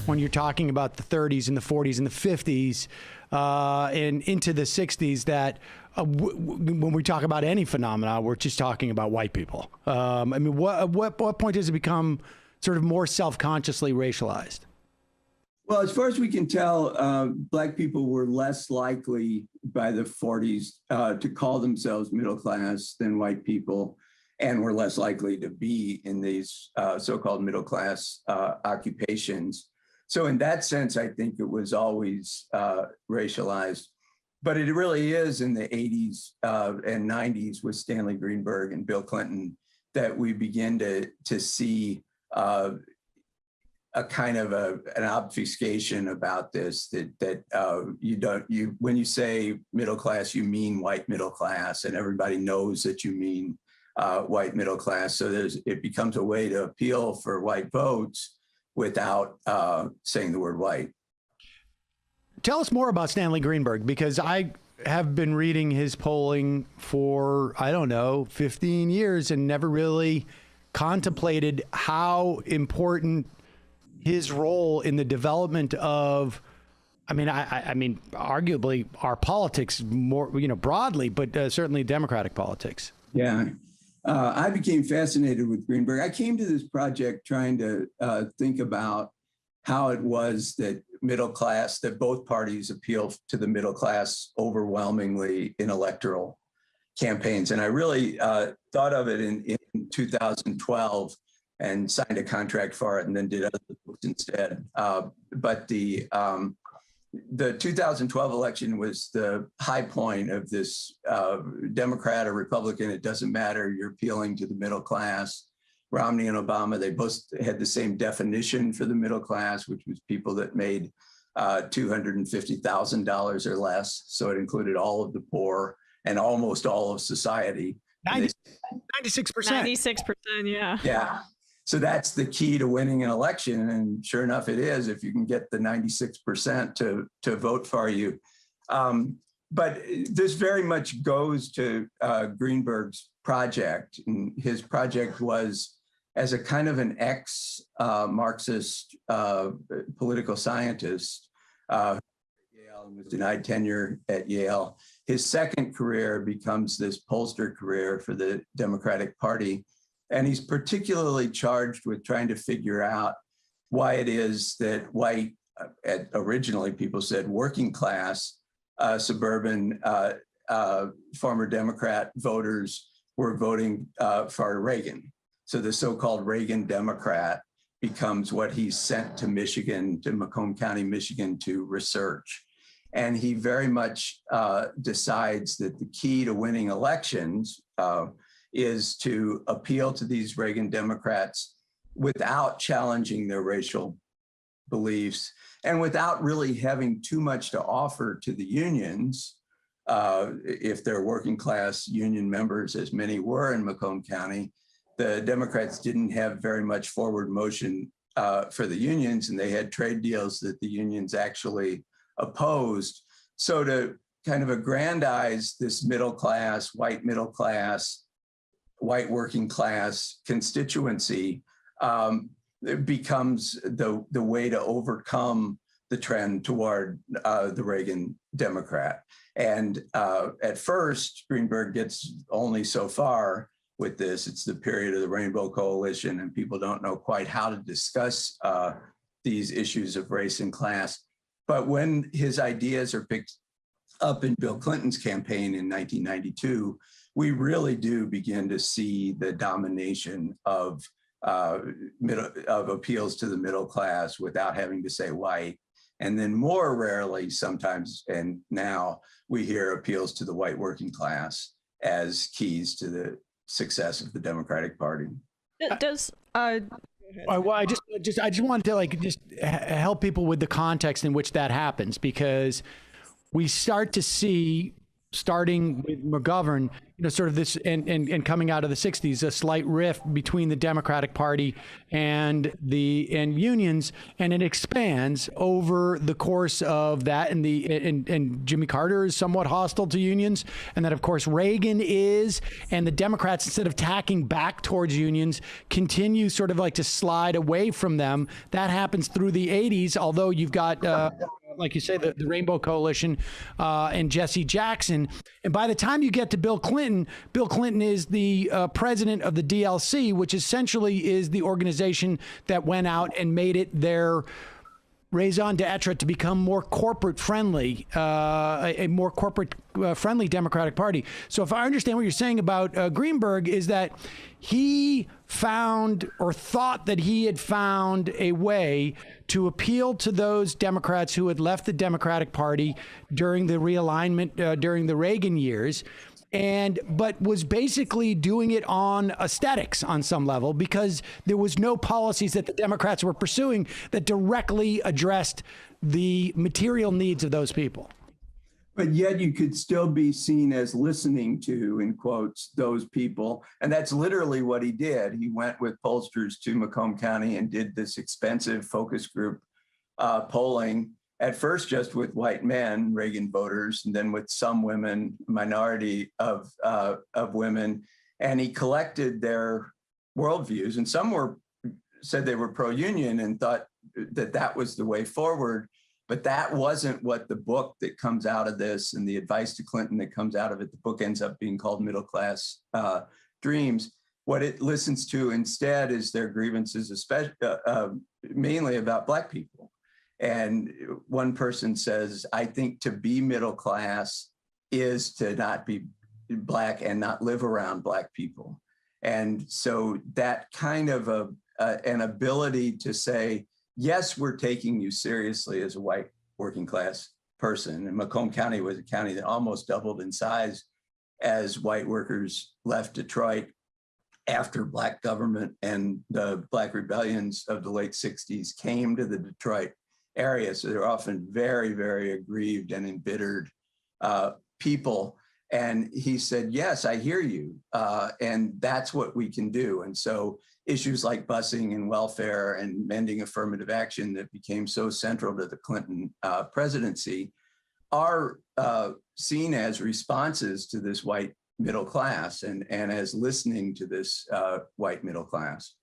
when you're talking about the 30s and the 40s and the 50s and into the 60s that when we talk about any phenomena, we're just talking about white people. I mean, what point does it become sort of more self-consciously racialized? Well, as far as we can tell, Black people were less likely by the 40s to call themselves middle class than white people, and were less likely to be in these so-called middle class occupations. So in that sense, I think it was always racialized. But it really is in the 80s and 90s with Stanley Greenberg and Bill Clinton that we begin to see a kind of an obfuscation about this, that when you say middle class, you mean white middle class, and everybody knows that you mean white middle class. So it becomes a way to appeal for white votes without saying the word white. Tell us more about Stanley Greenberg, because I have been reading his polling for, I don't know, 15 years and never really contemplated how important his role in the development of, I mean, arguably our politics more, broadly, but certainly Democratic politics. Yeah. I became fascinated with Greenberg. I came to this project trying to think about how it was that that both parties appeal to the middle class overwhelmingly in electoral campaigns. And I really thought of it in 2012 and signed a contract for it and then did other books instead. But the 2012 election was the high point of this Democrat or Republican, it doesn't matter, you're appealing to the middle class. Romney and Obama, they both had the same definition for the middle class, which was people that made $250,000 or less. So it included all of the poor and almost all of society. 96%. 96%, yeah. Yeah. So that's the key to winning an election. And sure enough, it is, if you can get the 96% to vote for you. But this very much goes to Greenberg's project. And his project was as a kind of an ex-Marxist political scientist, Yale, and was denied tenure at Yale. His second career becomes this pollster career for the Democratic Party. And he's particularly charged with trying to figure out why it is that white, originally people said working class, suburban former Democrat voters were voting for Reagan. So the so-called Reagan Democrat becomes what he's sent to Michigan, to Macomb County, Michigan, to research. And he very much decides that the key to winning elections is to appeal to these Reagan Democrats without challenging their racial beliefs and without really having too much to offer to the unions, if they're working class union members, as many were in Macomb County. The Democrats didn't have very much forward motion for the unions, and they had trade deals that the unions actually opposed. So to kind of aggrandize this middle class, white working class constituency, it becomes the way to overcome the trend toward the Reagan Democrat. And at first, Greenberg gets only so far with this. It's the period of the Rainbow Coalition, and people don't know quite how to discuss these issues of race and class. But when his ideas are picked up in Bill Clinton's campaign in 1992, we really do begin to see the domination of appeals to the middle class without having to say white. And then more rarely sometimes, and now we hear appeals to the white working class as keys to the success of the Democratic Party. Does well, I just wanted to help people with the context in which that happens, because we start to see starting with McGovern, sort of this, and coming out of the 60s, a slight rift between the Democratic Party and unions, and it expands over the course of that. And Jimmy Carter is somewhat hostile to unions, and then of course Reagan is, and the Democrats, instead of tacking back towards unions, continue sort of like to slide away from them. That happens through the 80s, although you've got like you say, the Rainbow Coalition and Jesse Jackson. And by the time you get to Bill Clinton is the president of the DLC, which essentially is the organization that went out and made it their raison d'etre to become more corporate friendly, a more corporate friendly Democratic Party. So if I understand what you're saying about Greenberg, is that he found, or thought that he had found, a way to appeal to those Democrats who had left the Democratic Party during the realignment, during the Reagan years, but was basically doing it on aesthetics on some level, because there was no policies that the Democrats were pursuing that directly addressed the material needs of those people. But yet you could still be seen as listening to, in quotes, those people. And that's literally what he did. He went with pollsters to Macomb County and did this expensive focus group polling, at first just with white men, Reagan voters, and then with some women, minority of women. And he collected their worldviews, and some said they were pro-union and thought that that was the way forward. But that wasn't what the book that comes out of this, and the advice to Clinton that comes out of it, the book ends up being called Middle Class Dreams. What it listens to instead is their grievances, especially mainly about Black people. And one person says, I think to be middle class is to not be Black and not live around Black people. And so that kind of an ability to say, yes, we're taking you seriously as a white working class person. And Macomb County was a county that almost doubled in size as white workers left Detroit after Black government and the Black rebellions of the late 60s came to the Detroit area. So they're often very, very aggrieved and embittered people. And he said, yes, I hear you. And that's what we can do. And so issues like busing and welfare and mending affirmative action that became so central to the Clinton presidency are seen as responses to this white middle class and as listening to this white middle class.